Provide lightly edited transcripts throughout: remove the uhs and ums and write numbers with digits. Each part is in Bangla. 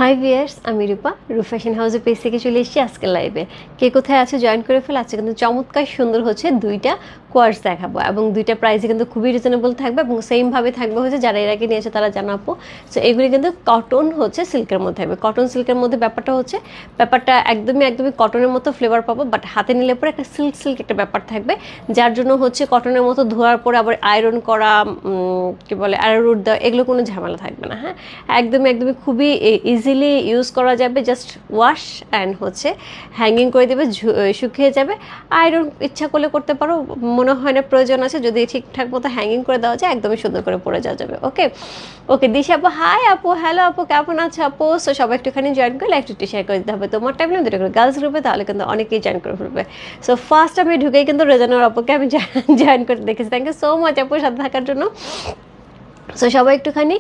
হাই ভিয়ার্স, আমি রূপা ফ্যাশন হাউসের পেজ থেকে চলে এসেছি আজকের লাইভে। কে কোথায় আছে জয়েন করে ফেলে। আজকে কিন্তু চমৎকার সুন্দর হচ্ছে দুইটা কোয়ার্স দেখাবো এবং দুইটা প্রাইসে কিন্তু খুবই রিজনেবল থাকবে এবং সেমভাবে থাকবে হচ্ছে যারা এর আগে নিয়েছে তারা জানাবো। সো এগুলি কিন্তু কটন হচ্ছে সিল্কের মধ্যে থাকবে। কটন সিল্কের মধ্যে ব্যাপারটা একদমই কটনের মতো ফ্লেভার পাবো, বাট হাতে নিলে পরে একটা সিল্ক একটা ব্যাপার থাকবে, যার জন্য হচ্ছে কটনের মতো ধোয়ার পরে আবার আয়রন করা কি বলে অ্যারোরুট দেওয়া এগুলো কোনো ঝামেলা থাকবে না। হ্যাঁ, একদমই খুবই ইজিলি ইউজ করা যাবে। জাস্ট ওয়াশ অ্যান্ড হচ্ছে হ্যাঙ্গিং করে দেবে, শুকিয়ে যাবে। আয়রন ইচ্ছা করলে করতে পারো, মনে হয় না প্রয়োজন আছে। যদি ঠিকঠাক মতো হ্যাঙ্গিং করে দেওয়া যায় একদমই সুন্দর করে পরে যাওয়া যাবে। ওকে দিশা আপু, হাই আপু, হ্যালো আপু, কেমন আছে আপু? সো সবাই একটুখানি জয়েন করলে একটু শেয়ার করে দিতে হবে তোমার টাইম দুটো করে গার্লস গ্রুপে, তাহলে কিন্তু অনেকেই জয়েন করে ফেলবে। সো ফার্স্ট আমি ঢুকেই কিন্তু রেজানোর আপুকে আমি জয়েন করে দেখেছি। থ্যাংক ইউ সো মাচ আপুর সাথে থাকার জন্য। সো সবাই একটুখানি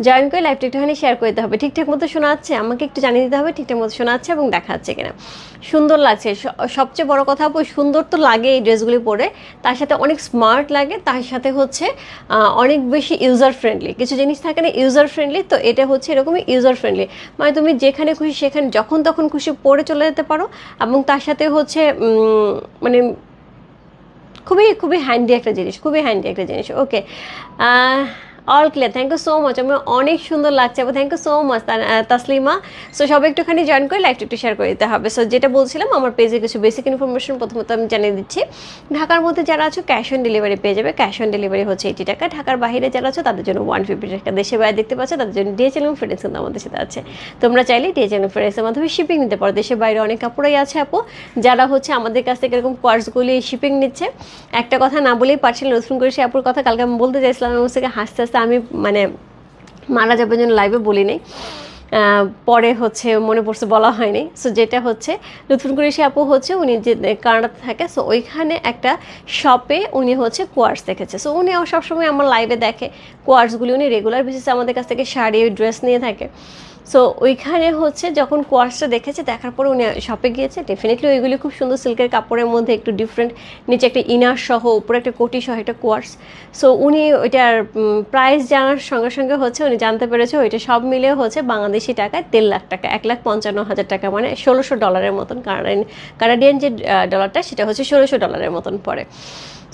জয়েন করে লাইভটা একটুখানি শেয়ার করে দিতে হবে। ঠিকঠাক মতো শোনা যাচ্ছে আমাকে একটু জানিয়ে দিতে হবে ঠিকঠাক মতো শোনা যাচ্ছে এবং দেখা যাচ্ছে কিনা। সুন্দর লাগছে, সবচেয়ে বড় কথা আপু, সুন্দর তো লাগে এই ড্রেসগুলি পরে, তার সাথে অনেক স্মার্ট লাগে, তার সাথে হচ্ছে অনেক বেশি ইউজার ফ্রেন্ডলি। কিছু জিনিস থাকে না ইউজার ফ্রেন্ডলি, তো এটা হচ্ছে এরকমই ইউজার ফ্রেন্ডলি। মানে তুমি যেখানে খুশি সেখানে যখন তখন খুশি পরে চলে যেতে পারো এবং তার সাথে হচ্ছে মানে খুবই হ্যান্ডি একটা জিনিস। Okay, all clear, thank you so much. আমার অনেক সুন্দর লাগছে আপু, thank you so much Taslima. So সবাই একটুখানি জয়েন করে লাইভটা একটু শেয়ার করে দিতে হবে। সো যেটা বলছিলাম, আমার পেজে কিছু বেসিক ইনফরমেশন প্রথমত আমি জানিয়ে দিচ্ছি। ঢাকার মধ্যে যারা আছো ক্যাশ অন ডেলিভারি পেয়ে যাবে। ক্যাশ অন ডেলিভারি হচ্ছে 80 টাকা। ঢাকার বাইরে যারা আছো তাদের জন্য 150 টাকা। দেশে বাইরে দেখতে পাচ্ছ তাদের জন্য ডিএচএল এবং ফ্রেন্ডস কিন্তু আমাদের সাথে আছে। তোমরা চাইলে ডিএচএল এবং ফ্রেন্ডসের মাধ্যমে শিপিং নিতে পারো। দেশের বাইরে অনেক কাপড়ই আছে আপু, যারা হচ্ছে আমাদের কাছ থেকে এরকম কোয়ার্সগুলি শিপিং নিচ্ছে। একটা কথা না বলেই পারছিলাম, নতুন করে সে আপুর কথা কালকে আমি বলতে চাইছিলাম, আমার থেকে হাসতে আমি মারা যাবে জন্য লাইভে বলি নাই, পরে হচ্ছে মনে পড়ছে বলা হয়নি। সো যেটা হচ্ছে নতুন করে সে আপু হচ্ছে উনি যে কানাডাতে থাকে, সো ওইখানে একটা শপে উনি হচ্ছে কোয়ার্স দেখেছে। সো উনি সবসময় আমার লাইভে দেখে কোয়ার্সগুলি, উনি রেগুলার বেসিসে আমাদের কাছ থেকে শাড়ি ড্রেস নিয়ে থাকে। সো ওইখানে হচ্ছে যখন কোয়ার্সটা দেখেছে, দেখার পরে উনি শপে গিয়েছে। ডেফিনেটলি ওইগুলি খুব সুন্দর সিল্কের কাপড়ের মধ্যে একটু ডিফারেন্ট, নিচে একটা ইনার সহ উপরে একটা কোটি সহ একটা কোয়ার্স। সো উনি ওইটার প্রাইস জানার সঙ্গে সঙ্গে হচ্ছে উনি জানতে পেরেছে ওইটা সব মিলে হচ্ছে বাংলাদেশি টাকায় 3 লাখ টাকা, 1,55,000 টাকা, মানে $1,600 মতন। কানাডিয়ান যে ডলারটা সেটা হচ্ছে $1,600 মতন পড়ে।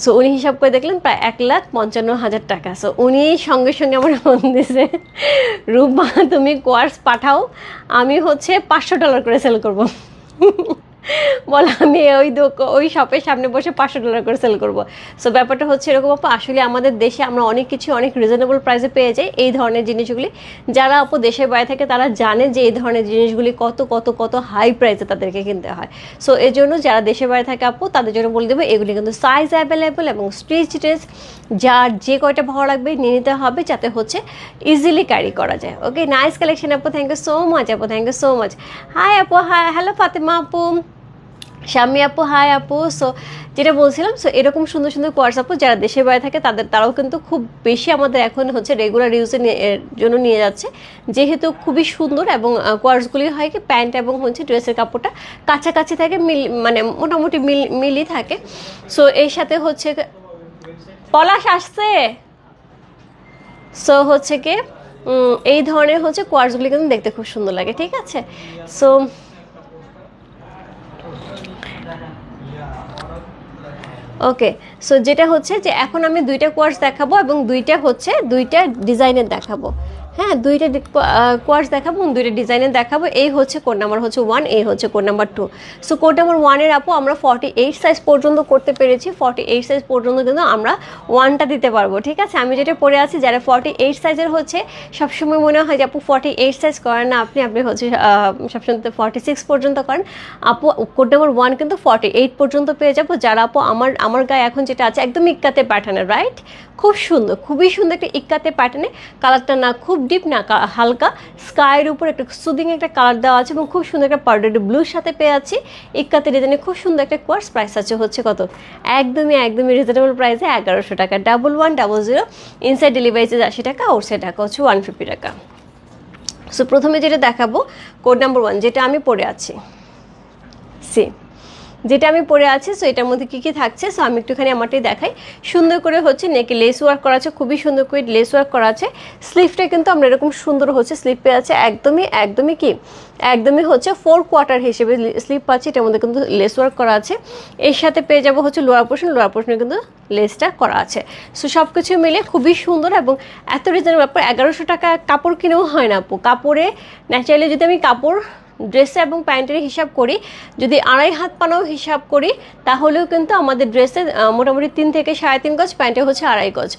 সো উনি হিসাব করে দেখলেন প্রায় 1,55,000 টাকা। সো উনি সঙ্গে সঙ্গে আমার ফোন দিয়েছে, রূপা তুমি কোয়ার্স পাঠাও, আমি হচ্ছে $500 করে সেল করবো। বলে আমি ওই শপের সামনে বসে $500 করে সেল করবো। সো ব্যাপারটা হচ্ছে এরকম আপু, আসলে আমাদের দেশে আমরা অনেক কিছু অনেক রিজনেবল প্রাইসে পেয়ে যাই এই ধরনের জিনিসগুলি। যারা আপু দেশের বাইরে থাকে তারা জানে যে এই ধরনের জিনিসগুলি কত হাই প্রাইসে তাদেরকে কিনতে হয়। সো এই জন্য যারা দেশের বাইরে থাকে আপু তাদের জন্য বলে দেবো, এগুলি কিন্তু সাইজ অ্যাভেলেবেল এবং স্ট্রিচ ড্রেস, যার যে কয়টা ভালো লাগবে নিয়ে নিতে হবে, যাতে হচ্ছে ইজিলি ক্যারি করা যায়। ওকে, নাইস কালেকশন আপু, থ্যাংক ইউ সো মাচ আপু, thank you so much. Hi আপু, হাই, হ্যালো ফাতেমা আপু, শাম্মী আপু, হাই আপু। সো যেটা বলছিলাম, সো এরকম সুন্দর সুন্দর কোয়ার্স আপু যারা দেশের বাইরে থাকে তারাও কিন্তু খুব বেশি আমাদের এখন হচ্ছে রেগুলার ইউজের জন্য নিয়ে যাচ্ছে, যেহেতু খুবই সুন্দর এবং কোয়ার্সগুলি হয় কি প্যান্ট এবং হচ্ছে ড্রেসের কাপড়টা কাছাকাছি থাকে, মানে মোটামুটি মিলই থাকে। সো এর সাথে হচ্ছে পলাশ আসছে। সো হচ্ছে কি এই ধরনের হচ্ছে কোয়ার্সগুলি কিন্তু দেখতে খুব সুন্দর লাগে, ঠিক আছে। সো ওকে, সো যেটা হচ্ছে যে এখন আমি দুইটা কোয়ার্স দেখাবো এবং দুইটা ডিজাইনের দেখাবো। হ্যাঁ, দুইটা কোয়ার্স দেখাবো এবং দুইটা ডিজাইনের দেখাবো। এই হচ্ছে কোড নাম্বার হচ্ছে 1, এই হচ্ছে code number 2। So code number 1-এর আপু আমরা 48 সাইজ পর্যন্ত করতে পেরেছি। 48 সাইজ পর্যন্ত কিন্তু আমরা 1টা দিতে পারবো, ঠিক আছে। আমি যেটা পরে আছি, যারা 48 সাইজের হচ্ছে সবসময় মনে হয় যে আপু 48 সাইজ করেন না আপনি হচ্ছে সবসময় 46 পর্যন্ত করেন। আপু কোড নাম্বার 1 কিন্তু 48 পর্যন্ত পেয়ে যাবো। যারা আপু আমার গায়ে এখন যেটা আছে একদম ইক্কাতে প্যাটার্নের, রাইট, খুব সুন্দর, খুবই সুন্দর একটা ইক্কাতে প্যাটার্নে, কালারটা না খুব ডিপ না হালকা স্কাইয়ের উপর একটা সুদিং একটা কালার দেওয়া আছে এবং খুব সুন্দর একটা পাউডার ব্লুর সাথে পেয়ে আছি। ইক্কাতে ডিজাইনে খুব সুন্দর একটা কোয়ার্স। প্রাইস আছে হচ্ছে কত, একদমই রিজনেবল প্রাইসে 1100 টাকা। 1100, ইনসাইড ডেলিভারি চার্জ 80 টাকা, আউটসাইড টাকা হচ্ছে 150 টাকা। সো প্রথমে যেটা দেখাবো কোড নাম্বার 1, যেটা আমি পরে আছি, সি যেটা আমি পরে আছি। সো এটার মধ্যে কী কী থাকছে, সো আমি একটুখানি আমারটাই দেখাই। সুন্দর করে হচ্ছে নেকে লেস ওয়ার্ক করা আছে, খুবই সুন্দর করে লেস ওয়ার্ক করা আছে। স্লিভটা কিন্তু আমরা এরকম সুন্দর হচ্ছে স্লিভ পেয়ে আছে, একদমই হচ্ছে 4 কোয়ার্টার হিসেবে স্লিভ পাচ্ছি। এটার মধ্যে কিন্তু লেস ওয়ার্ক করা আছে। এর সাথে পেয়ে যাবো হচ্ছে লোয়ার পোর্শনে কিন্তু লেসটা করা আছে। সো সব কিছু মিলে খুবই সুন্দর এবং এত রিজনেবল ব্যাপার। 1100 টাকা কাপড় কিনেও হয় না আপু। কাপড়ে ন্যাচারালি যদি আমি কাপড় ড্রেসে এবং প্যান্টের হিসাব করি, যদি 2.5 হাত পানাও হিসাব করি, তাহলেও কিন্তু আমাদের ড্রেসে মোটামুটি 3 থেকে 3.5 গজ, প্যান্টে হচ্ছে 2.5 গজ।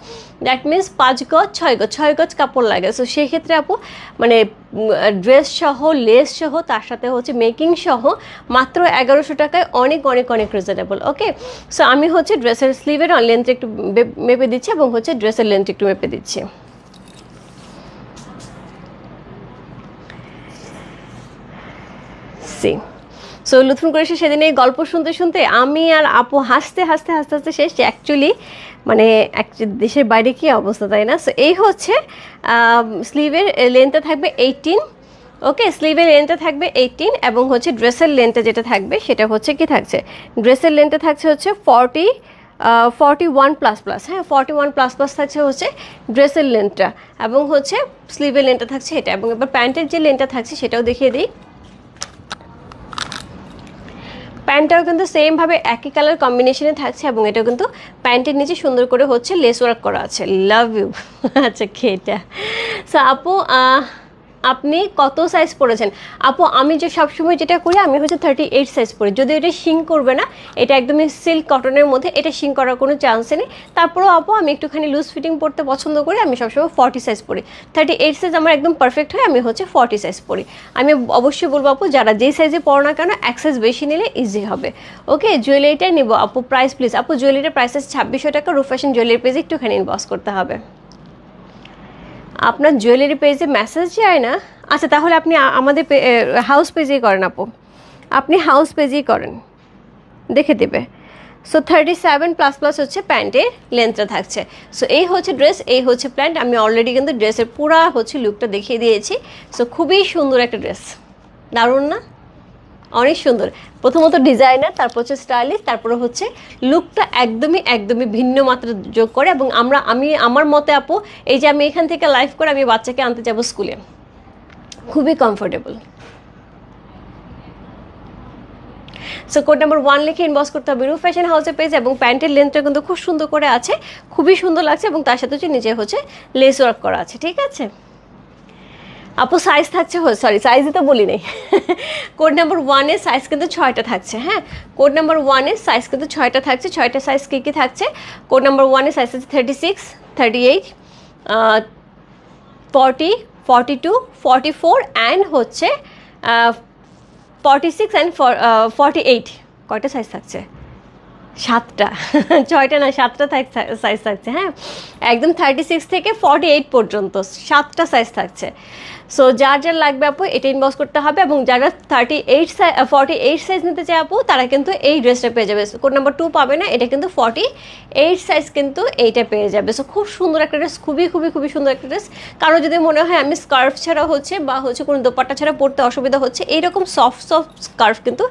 দ্যাট মিনস 5 গজ 6 গজ কাপড় লাগে। সো সেই ক্ষেত্রে আপু মানে ড্রেস সহ, লেস সহ, তার সাথে হচ্ছে মেকিং সহ মাত্র 1100 টাকায় অনেক অনেক অনেক রিজনেবল। ওকে, সো আমি হচ্ছে ড্রেসের স্লিভের লেন্থ একটু মেপে দিচ্ছি এবং হচ্ছে ড্রেসের লেন্থ একটু মেপে দিচ্ছি। সো লুৎফুন করেছে সেদিন এই গল্প শুনতে শুনতে আমি আর আপু হাসতে শেষ। অ্যাকচুয়ালি মানে দেশের বাইরে কি অবস্থা, তাই না? সো এই হচ্ছে স্লিভের লেন্থটা থাকবে 18। ওকে, স্লিভের লেন্থটা থাকবে 18 এবং হচ্ছে ড্রেসের লেন্থটা যেটা থাকবে সেটা হচ্ছে কি থাকছে, ড্রেসের লেন্থটা থাকছে হচ্ছে 41 প্লাস প্লাস। হ্যাঁ, 41 প্লাস প্লাস থাকছে হচ্ছে ড্রেসের লেন্থটা এবং হচ্ছে স্লিভের লেন্থটা থাকছে এটা। এবং এবার প্যান্টের যে লেন্থটা থাকছে সেটাও দেখিয়ে দিই। প্যান্টটাও কিন্তু সেমভাবে একই কালার কম্বিনেশনে থাকছে এবং এটাও কিন্তু প্যান্টের নিচে সুন্দর করে হচ্ছে লেস ওয়ার্ক করা আছে। Love you. আচ্ছা খেটা। সো আপু আপনি কত সাইজ পরেছেন? আপু আমি যে সবসময় যেটা করি, আমি হচ্ছে 38 সাইজ পরি। যদি এটা শিং করবে না, এটা একদমই সিল্ক কটনের মধ্যে, এটা শিং করার কোনো চান্সই নেই। তারপরেও আপু আমি একটুখানি লুজ ফিটিং পরতে পছন্দ করি, আমি সবসময় 40 সাইজ পরি। 38 সাইজ আমার একদম পারফেক্ট হয়, আমি হচ্ছে 40 সাইজ পরি। আমি অবশ্যই বলবো আপু, যারা যেই সাইজে পড়ো না কেন, এক সাইজ বেশি নিলে ইজি হবে। ওকে, জুয়েলারিটাই নিবো আপু। প্রাইস প্লিজ আপু, জুয়েলারিটার প্রাইস আছে 2600 টাকা। রূপ ফ্যাশন জুয়েলারি পেজে একটুখানি ইনবক্স করতে হবে। আপনার জুয়েলারি পেজে মেসেজ যায় না? আচ্ছা, তাহলে আপনি আমাদের হাউস পেজেই করেন আপু, আপনি হাউস পেজেই করেন, দেখে দেবে। সো 37 প্লাস প্লাস হচ্ছে প্যান্টের লেন্থটা থাকছে। সো এই হচ্ছে ড্রেস, এই হচ্ছে প্যান্ট। আমি অলরেডি কিন্তু ড্রেসের পুরা হচ্ছে লুকটা দেখিয়ে দিয়েছি। সো খুবই সুন্দর একটা ড্রেস, দারুণ না? অনেক সুন্দর। প্রথমত ডিজাইনার, তারপর হচ্ছে স্টাইলিশ, তারপরে হচ্ছে লুকটা একদমই ভিন্ন মাত্রা যোগ করে। এবং আমি আমার মতে আপু, এই যে আমি এখান থেকে লাইভ করে আমি বাচ্চাকে আনতে যাব স্কুলে, খুবই কমফোর্টেবল। সো কোড নাম্বার 1 লিখে ইনবক্স করতে হবে রূপ ফ্যাশন হাউসের পেজ। এবং প্যান্টের লেন্থটা কিন্তু খুব সুন্দর করে আছে, খুবই সুন্দর লাগছে এবং তার সাথে হচ্ছে নিচে হচ্ছে লেস ওয়ার্ক করা আছে। ঠিক আছে আপু, সাইজ থাকছে, সরি সাইজই তো বলি নেই। কোড নাম্বার 1-এর সাইজ কিন্তু 6টা থাকছে। হ্যাঁ, কোড নাম্বার 1-এর সাইজ কিন্তু 6টা থাকছে। 6টা সাইজ কী কী থাকছে? কোড নাম্বার 1-এর সাইজ আছে 36, 38, 40, 42, 44 অ্যান্ড হচ্ছে 46 অ্যান্ড 48। কয়টা সাইজ থাকছে? 7টা। 6টা না, 7টা সাইজ থাকছে। হ্যাঁ, একদম 36 থেকে 48 পর্যন্ত 7টা সাইজ থাকছে। সো যার লাগবে আপু এটা ইনবক্স করতে হবে। এবং যারা 48 সাইজ নিতে চায় আপু, তারা কিন্তু এই ড্রেসটা পেয়ে যাবে। কোড নাম্বার 2 পাবে না, এটা কিন্তু 48 সাইজ কিন্তু এইটা পেয়ে যাবে। সো খুব সুন্দর একটা ড্রেস, খুবই সুন্দর একটা ড্রেস। কারো যদি মনে হয় আমি স্কার্ফ ছাড়া হচ্ছে বা হচ্ছে কোনো দোপাট্টা ছাড়া পরতে অসুবিধা হচ্ছে, এইরকম সফট স্কার্ফ কিন্তু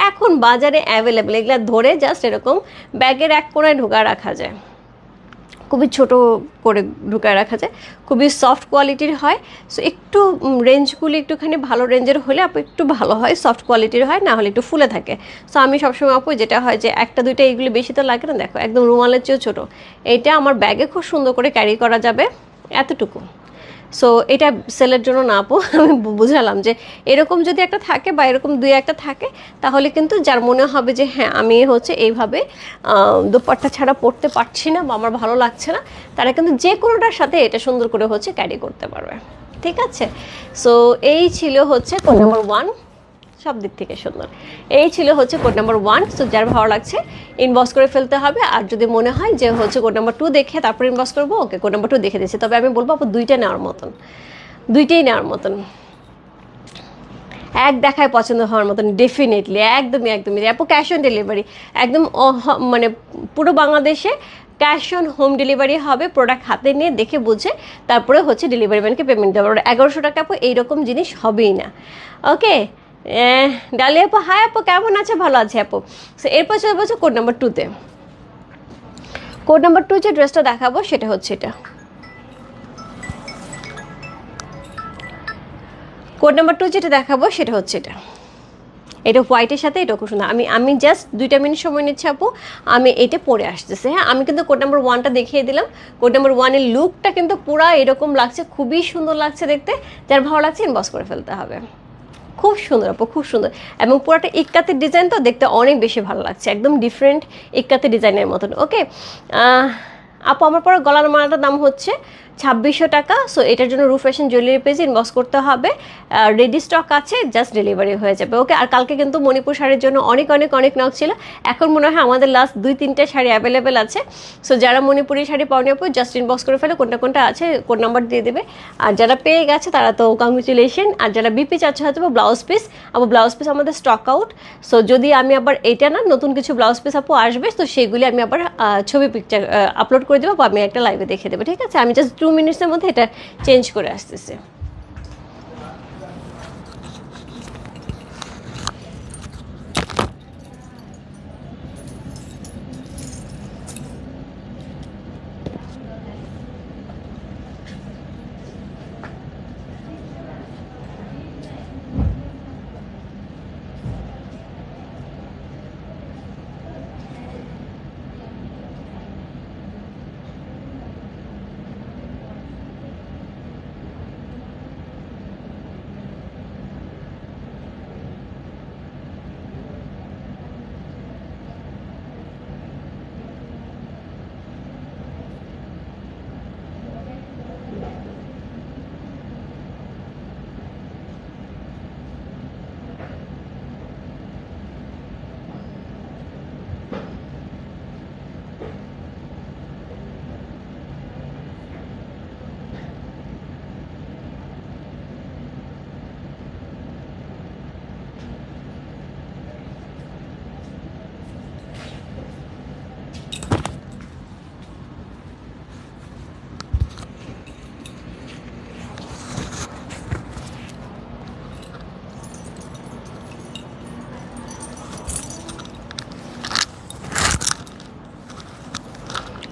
এখন বাজারে অ্যাভেলেবেল। এগুলো ধরে জাস্ট এরকম ব্যাগের এক কোণায় ঢোকা রাখা যায়, খুবই ছোট করে ঢুকায় রাখা যায়, খুবই সফট কোয়ালিটির হয়। সো একটু রেঞ্জগুলি একটুখানি ভালো রেঞ্জের হলে আপু একটু ভালো হয়, সফট কোয়ালিটির হয়, না হলে একটু ফুলে থাকে। সো আমি সবসময় আপু যেটা হয় যে একটা দুইটা এইগুলি বেশি তো লাগে না, দেখো একদম রুমালের চেয়েও ছোটো। এইটা আমার ব্যাগে খুব সুন্দর করে ক্যারি করা যাবে, এতটুকু। সো এটা সেলের জন্য না আপু, আমি বুঝালাম যে এরকম যদি একটা থাকে বা এরকম দুই একটা থাকে, তাহলে কিন্তু যার মনে হবে যে হ্যাঁ আমি হচ্ছে এইভাবে দোপাট্টা ছাড়া পরতে পারছি না বা আমার ভালো লাগছে না, তারা কিন্তু যে কোনোটার সাথে এটা সুন্দর করে হচ্ছে ক্যারি করতে পারবে। ঠিক আছে, সো এই ছিল হচ্ছে কোড নাম্বার 1, সব দিক থেকে সুন্দর। এই ছিল হচ্ছে কোড নাম্বার 1। সো যার ভালো লাগছে ইনবক্স করে ফেলতে হবে। আর যদি মনে হয় যে হচ্ছে কোড নাম্বার 2 দেখে তারপর ইনবক্স করবো, ওকে কোড নাম্বার 2 দেখে দিচ্ছি। তবে আমি বলবো আপু দুইটাই নেওয়ার মতন, এক দেখায় পছন্দ হওয়ার মতন, ডেফিনেটলি একদমই আপু। ক্যাশ অন ডেলিভারি একদম, মানে পুরো বাংলাদেশে ক্যাশ অন হোম ডেলিভারি হবে। প্রোডাক্ট হাতে নিয়ে দেখে বুঝে তারপরে হচ্ছে ডেলিভারি ম্যানকে পেমেন্ট দেওয়া। 1100 টাকা আপু এইরকম জিনিস হবেই না। ওকে, ডালিয়া আপু হাই আপু, কেমন আছে? ভালো আছে আপু। সো এরপর চলে যাবো কোড নাম্বার 2-তে। কোড নাম্বার 2 যে ড্রেসটা দেখাবো সেটা হচ্ছে এটা। কোড নাম্বার 2 যেটা দেখাবো সেটা হচ্ছে এটা। এটা হোয়াইটের সাথে এটা খুব সুন্দর। আমি জাস্ট 2টা মিনিট সময় নিচ্ছি আপু, আমি এটা পরে আসতেছি। হ্যাঁ, আমি কিন্তু কোড নাম্বার 1টা দেখিয়ে দিলাম। কোড নাম্বার 1-এর লুকটা কিন্তু পুরো এরকম লাগছে, খুবই সুন্দর লাগছে দেখতে। যার ভালো লাগছে ইনবক্স করে ফেলতে হবে। খুব সুন্দর আপু, খুব সুন্দর। এবং পুরোটা ইক্কাতের ডিজাইন তো দেখতে অনেক বেশি ভালো লাগছে, একদম ডিফারেন্ট ইক্কাতের ডিজাইনের মতন। ওকে আপু, আমার পরে গলার মালাটার দাম হচ্ছে 2600 টাকা। সো এটার জন্য রূপ ফ্যাশন জুয়েলারি পেজে ইনবক্স করতে হবে। রেডি স্টক আছে, জাস্ট ডেলিভারি হয়ে যাবে। ওকে, আর কালকে কিন্তু মণিপুর শাড়ির জন্য অনেক অনেক অনেক নক ছিল। এখন মনে হয় আমাদের লাস্ট 2-3টা শাড়ি অ্যাভেলেবেল আছে। সো যারা মণিপুরি শাড়ি পাওনি আপু, জাস্ট ইনবক্স করে ফেলে, কোনটা কোনটা আছে কোড নাম্বার দিয়ে দেবে। আর যারা পেয়ে গেছে তারা তো কংগ্রেচুলেশন। আর যারা বিপি চাচ্ছে হয়তো ব্লাউজ পিস, আপু ব্লাউজ পিস আমাদের স্টক আউট। সো যদি আমি আবার এটা না, নতুন কিছু ব্লাউজ পিস আপু আসবে, তো সেগুলি আমি আবার ছবি পিকচার আপলোড করে দেবো বা আমি একটা লাইভে দেখে দেবো। ঠিক আছে, আমি জাস্ট 2 মিনিটসের মধ্যে এটা চেঞ্জ করে আসতেছে।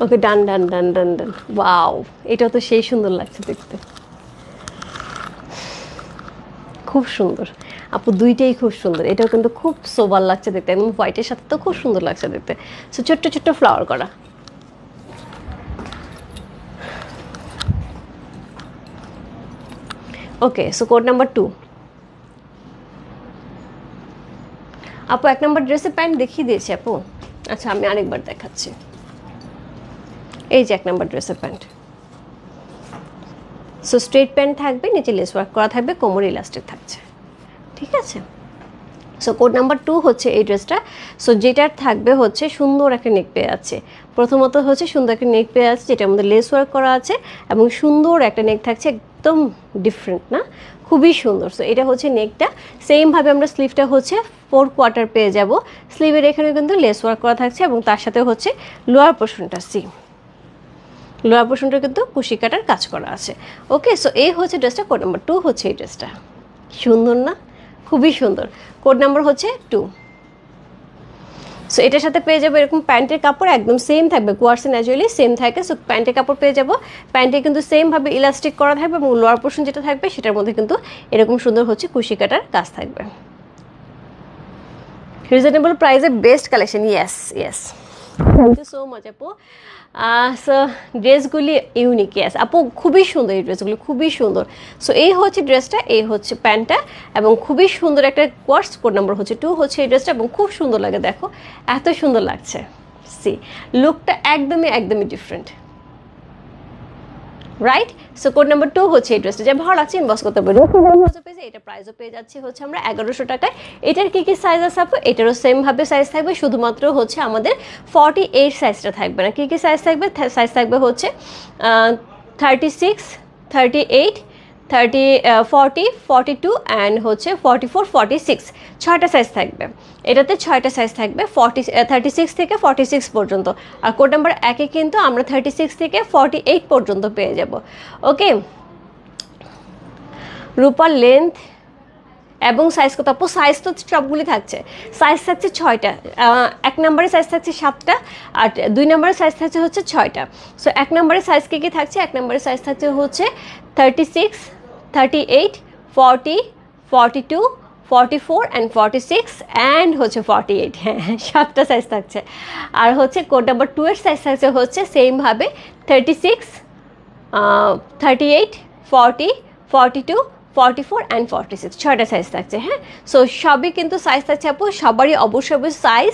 ওকে, ডান ডান ডান ডান ডান। ওয়াও, এটা তো সেই সুন্দর লাগছে দেখতে, খুব সুন্দর আপু, দুইটাই খুব সুন্দর। এটাও কিন্তু খুব সোবার লাগছে দেখতে, একদম হোয়াইটের সাথে তো খুব সুন্দর লাগছে দেখতে। সো ছোট্ট ছোট্ট ফ্লাওয়ার করা। ওকে, সো কোড নাম্বার 2 আপু। 1 নম্বর ড্রেসের প্যান্ট দেখিয়ে দিয়েছি আপু। আচ্ছা, আমি আরেকবার দেখাচ্ছি। এই যে 1 নম্বর ড্রেসের প্যান্ট। সো স্ট্রেট প্যান্ট থাকবে, নিচে লেস ওয়ার্ক করা থাকবে, কোমর ইলাস্টিক থাকছে। ঠিক আছে, সো কোড নাম্বার 2 হচ্ছে এই ড্রেসটা। সো যেটার থাকবে হচ্ছে সুন্দর একটা নেক পেয়ে আছে। প্রথমত হচ্ছে সুন্দর একটা নেক পেয়ে আছে, যেটার মধ্যে লেস ওয়ার্ক করা আছে এবং সুন্দর একটা নেক থাকছে, একদম ডিফারেন্ট না, খুবই সুন্দর। সো এটা হচ্ছে নেকটা। সেমভাবে আমরা স্লিভটা হচ্ছে 4 কোয়ার্টার পেয়ে যাব। স্লিভের এখানে কিন্তু লেস ওয়ার্ক করা থাকছে এবং তার সাথে হচ্ছে লোয়ার পোর্শনটা লোয়ার পোর্শনটা কিন্তু কুশি কাটার কাজ করা আছে। ওকে, সো এই হচ্ছে ড্রেসটা। কোড নাম্বার 2 হচ্ছে এই ড্রেসটা। সুন্দর না, খুবই সুন্দর। কোড নাম্বার হচ্ছে 2। সো এটার সাথে পেয়ে যাবো এরকম প্যান্টের কাপড়, একদম সেম থাকবে, কোয়ার্সে ন্যাচুরালি সেম থাকে। সো প্যান্টের কাপড় পেয়ে যাবো, প্যান্টে কিন্তু সেমভাবে ইলাস্টিক করা থাকবে এবং লোয়ার পোর্শন যেটা থাকবে সেটার মধ্যে কিন্তু এরকম সুন্দর হচ্ছে কুশি কাটার কাজ থাকবে। রিজনেবল প্রাইসে best collection. Yes yes, thank you so much আপু। সো ড্রেসগুলি ইউনিক। ইয়েস আপু, খুবই সুন্দর এই ড্রেসগুলি, খুবই সুন্দর। সো এই হচ্ছে ড্রেসটা, এই হচ্ছে প্যান্টটা এবং খুবই সুন্দর একটা কোয়ার্স। কোড নাম্বার হচ্ছে 2 হচ্ছে এই ড্রেসটা এবং খুব সুন্দর লাগে, দেখো এত সুন্দর লাগছে। সি লুকটা একদমই একদমই different, right? So code number 2 হচ্ছে এই ড্রেসটা। যা ভালো লাগছে ইনবক্স করতে পারবে। এটা প্রাইসও পেয়ে যাচ্ছে হচ্ছে আমরা 1100 টাকায়। এটার কি কি সাইজ আছে আপু? এটারও সেমভাবে সাইজ থাকবে, শুধুমাত্র হচ্ছে আমাদের 48 সাইজটা থাকবে না। কি কি সাইজ থাকবে? সাইজ থাকবে হচ্ছে 36, 38, 40, 42 অ্যান্ড হচ্ছে 44, 46, 6টা সাইজ থাকবে। এটাতে 6টা সাইজ থাকবে, 36 থেকে 46 পর্যন্ত। আর কোড নাম্বার 1-এ কিন্তু আমরা 36 থেকে 48 পর্যন্ত পেয়ে যাব। ওকে, রূপার লেন্থ এবং সাইজ কত আপু? সাইজ তো সবগুলি থাকছে, সাইজ থাকছে 6টা। 1 নম্বরের সাইজ থাকছে 7টা, আর 2 নম্বরের সাইজ থাকছে হচ্ছে 6টা। সো 1 নম্বরের সাইজ কী থাকছে? 1 নম্বরের সাইজ থাকছে হচ্ছে 36, 38, 40, 42, 44 and 46 and হচ্ছে 48। হ্যাঁ, 7টা সাইজ থাকছে। আর হচ্ছে কোড নাম্বার 2 এর সাইজ থাকছে হচ্ছে সেমভাবে 36, 38, 40, 42, 44 and 46, 6টা সাইজ থাকছে। হ্যাঁ, সো সবই কিন্তু সাইজ থাকছে আপু, সবারই অবশ্যই size,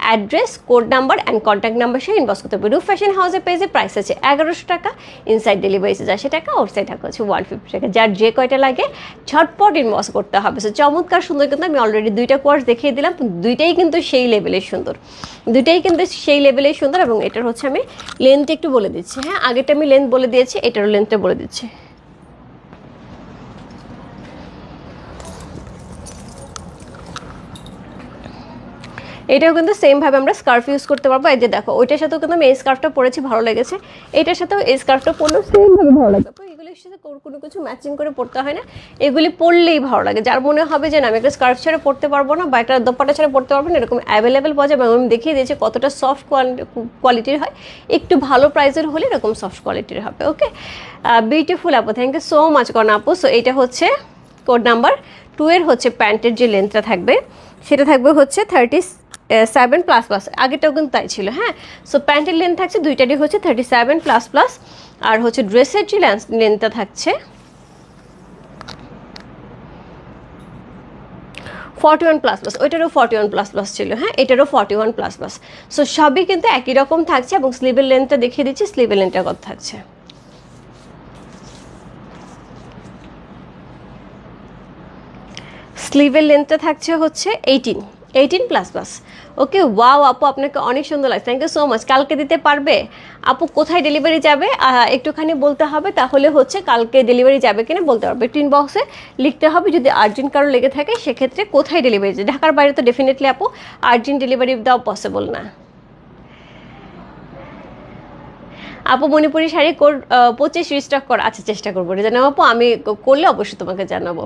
address, code number and contact number say inbox করতে হবে। রূপ ফ্যাশন হাউসের পেজে প্রাইস আছে 1100 টাকা, ইনসাইড ডেলিভারি 80 টাকা, আউটসাইড টাকা হচ্ছে 150 টাকা। যার যে কয়টা লাগে ঝটপট ইনবক্স করতে হবে। সো চমৎকার সুন্দর, কিন্তু আমি অলরেডি 2টা কোয়ার্স দেখিয়ে দিলাম, দুইটাই কিন্তু সেই লেভেলের সুন্দর, দুইটাই কিন্তু সেই লেভেলের সুন্দর। এবং এটার হচ্ছে আমি লেন্থ একটু বলে দিচ্ছি। হ্যাঁ, আগেটা আমি লেন্থ বলে দিয়েছি, এটারও লেন্থটা বলে দিচ্ছি। এটাও কিন্তু সেমভাবে আমরা স্কার্ফ ইউজ করতে পারবো। এই যে দেখো, ওইটার সাথেও কিন্তু আমি এই স্কার্ফটা পরেছি, ভালো লেগেছে। এটার সাথেও এই স্কার্ফটা পরলেও সেমভাবে ভালো লাগবে। তো এগুলির সাথে কোনো কিছু ম্যাচিং করে পরতে হয় না, এগুলি পরলেই ভালো লাগে। যার মনে হবে যে না আমি একটা স্কার্ফ ছাড়া পরতে পারবো না বা একটা দোপাট্টা ছাড়া পরতে পারবো না, এরকম অ্যাভেলেবেল পাওয়া যাবে। আমি দেখিয়ে দিয়েছি কতটা সফট কোয়ালিটির হয়, একটু ভালো প্রাইসের হলে এরকম সফট কোয়ালিটির হবে। ওকে, বিউটিফুল আপু, thank you so much Karna আপু। সো এটা হচ্ছে কোড নাম্বার 2 এর হচ্ছে প্যান্টের যে লেন্থটা থাকবে সেটা থাকবে হচ্ছে 37++, আগেটাও কিন্তু তাই ছিল। হ্যাঁ, সো প্যান্টের লেন্থ থাকছে দুইটারই হচ্ছে 37++, আর হচ্ছে ড্রেসের যে লেন্থটা থাকছে 41++, ওইটারও 41++ ছিল। হ্যাঁ, এটারও 41++। সো সবই কিন্তু একই রকম থাকছে। এবং স্লিভের লেন্থটা দেখিয়ে দিচ্ছি, স্লিভের লেন্থটা কত থাকছে। স্লিভের লেন্থটা থাকছে হচ্ছে 18++। ওকে, ওয়াও আপু, আপনাকে অনেক সুন্দর লাগছে, থ্যাংক ইউ সো মাচ। কালকে দিতে পারবে আপু? কোথায় ডেলিভারি যাবে একটুখানি বলতে হবে, তাহলে হচ্ছে কালকে ডেলিভারি যাবে কিনা বলতে পারবে। একটু ইনবক্সে লিখতে হবে, যদি আর্জেন্ট কারো লেগে থাকে সেক্ষেত্রে কোথায় ডেলিভারি যাবে। ঢাকার বাইরে তো ডেফিনেটলি আপু আর্জেন্ট ডেলিভারি দেওয়া পসিবল না। আপু মণিপুরি শাড়ি 25 রিস্টক করা, আচ্ছা চেষ্টা করবো জানাবো আপু, আমি করলে অবশ্যই তোমাকে জানাবো।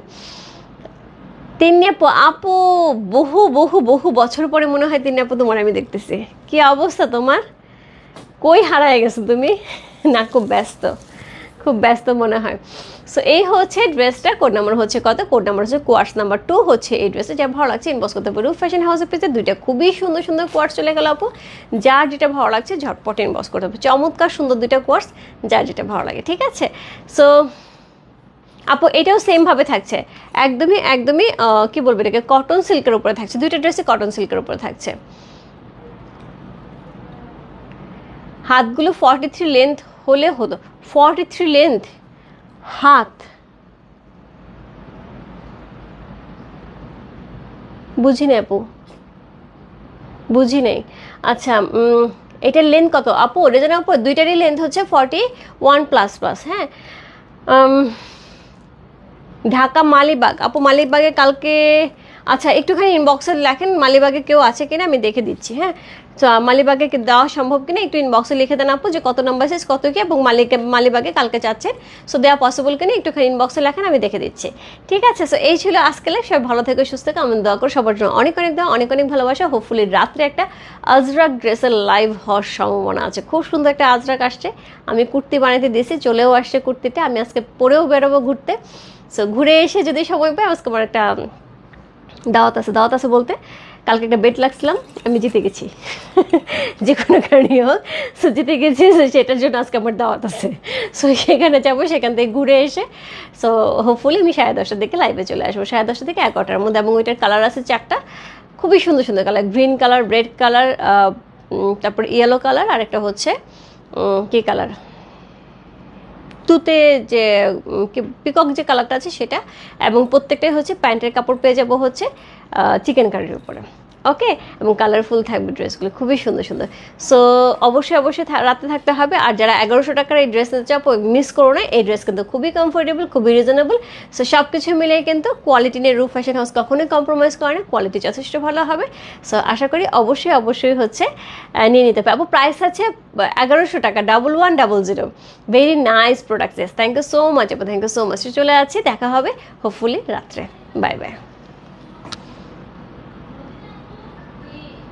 তিন্নি আপু, আপু বহু বহু বহু বছর পরে মনে হয় তিন্নি আপু তোমার আমি দেখতেছি। কি অবস্থা তোমার? কই হারায় গেছো তুমি? না, খুব ব্যস্ত মনে হয়। সো এই হচ্ছে ড্রেসটা, কোড নাম্বার হচ্ছে কত? কোড নাম্বার হচ্ছে কোয়ার্স নাম্বার 2 হচ্ছে এই ড্রেসটা। যা ভালো লাগছে ইনবক্স করতে পারো। রূপ ফ্যাশন হাউসের পেজে দুইটা খুবই সুন্দর সুন্দর কোয়ার্স চলে গেল আপু, যার যেটা ভালো লাগছে ঝটপট ইনবক্স করতে হবে। চমৎকার সুন্দর দুইটা কোয়ার্স, যার যেটা ভালো লাগে। ঠিক আছে, সো আপু এটাও সেমভাবে থাকছে, একদমই কি বলবো এটাকে, কটন সিল্কের উপরে থাকছে। দুইটা ড্রেসে কটন সিল্কের উপরে থাকছে। হাতগুলো 43 লেন্থ হলে হতো। 43 লেন্থ হাত, বুঝি নাই আপু, বুঝি নেই। আচ্ছা, এটার লেন্থ কত আপু? রেজানা আপু দুইটারই লেন্থ হচ্ছে 41++। হ্যাঁ, ঢাকা মালিবাগ আপু, মালিবাগে কালকে, আচ্ছা একটুখানি ইনবক্সে লেখেন মালিবাগে কেউ আছে কিনা, আমি দেখে দিচ্ছি। হ্যাঁ, তো মালিবাগে দেওয়া সম্ভব কিনা একটু ইনবক্সে লিখে দেন আপু, যে কত নাম্বার সাইজ কত কি, এবং মালিবাগে কালকে চাচ্ছেন, সো দেওয়া পসিবল কিনা একটুখানি ইনবক্সে লেখেন, আমি দেখে দিচ্ছি। ঠিক আছে, সো এই ছিল আজকে লাইভ। সবাই ভালো থেকে সুস্থ থেকে আমি দোয়া করি, সবার জন্য অনেক দেওয়া অনেক ভালোবাসা। হোপফুলি রাত্রে একটা আজরাক ড্রেসের লাইভ হওয়ার সম্ভাবনা আছে। খুব সুন্দর একটা আজরাক আসছে, আমি কুর্তি বানাতে দিয়েছি, চলেও আসছে কুর্তিটা। আমি আজকে পরেও বেরোবো ঘুরতে। সো ঘুরে এসে যদি সময় পাই, আজকে আমার একটা দাওয়াত আছে বলতে কালকে একটা বেট লাগছিলাম, আমি জিতে গেছি যে কোনো কারণেই হোক। সো জিতে গেছি, সেটার জন্য আজকে আমার দাওয়াত আছে। সো সেখানে যাবো, সেখান থেকে ঘুরে এসে সো হোপফুলি আমি 10:30টার দিকে লাইভে চলে আসবো, 10:30 থেকে 11টার মধ্যে। এবং ওইটার কালার আছে 4টা, খুবই সুন্দর সুন্দর colour, green colour, red colour, তারপর ইয়েলো কালার, আর একটা হচ্ছে কি কালার, তুতে যে পিকক যে কালারটা আছে সেটা। এবং প্রত্যেকটাই হচ্ছে প্যান্টের কাপড় পেয়ে যাবো হচ্ছে চিকেন কারির উপরে। ওকে, এবং কালারফুল থাকবে ড্রেসগুলো, খুবই সুন্দর সুন্দর। সো অবশ্যই রাতে থাকতে হবে। আর যারা 1100 টাকার এই ড্রেস নিতে চাও মিস করো না, এই ড্রেস কিন্তু খুবই কমফোর্টেবল, খুবই রিজনেবল। সো সব কিছু মিলিয়ে কিন্তু কোয়ালিটি নিয়ে রূপ ফ্যাশন হাউস কখনোই কম্প্রোমাইজ করে না, কোয়ালিটি যথেষ্ট ভালো হবে। সো আশা করি অবশ্যই হচ্ছে নিয়ে নিতে পারবো। প্রাইস আছে 1100 টাকা, 1100। Very nice product. Thank you so much আপু, থ্যাংক ইউ সো মাচ। চলে যাচ্ছি, দেখা হবে হোপফুলি রাত্রে। Bye by.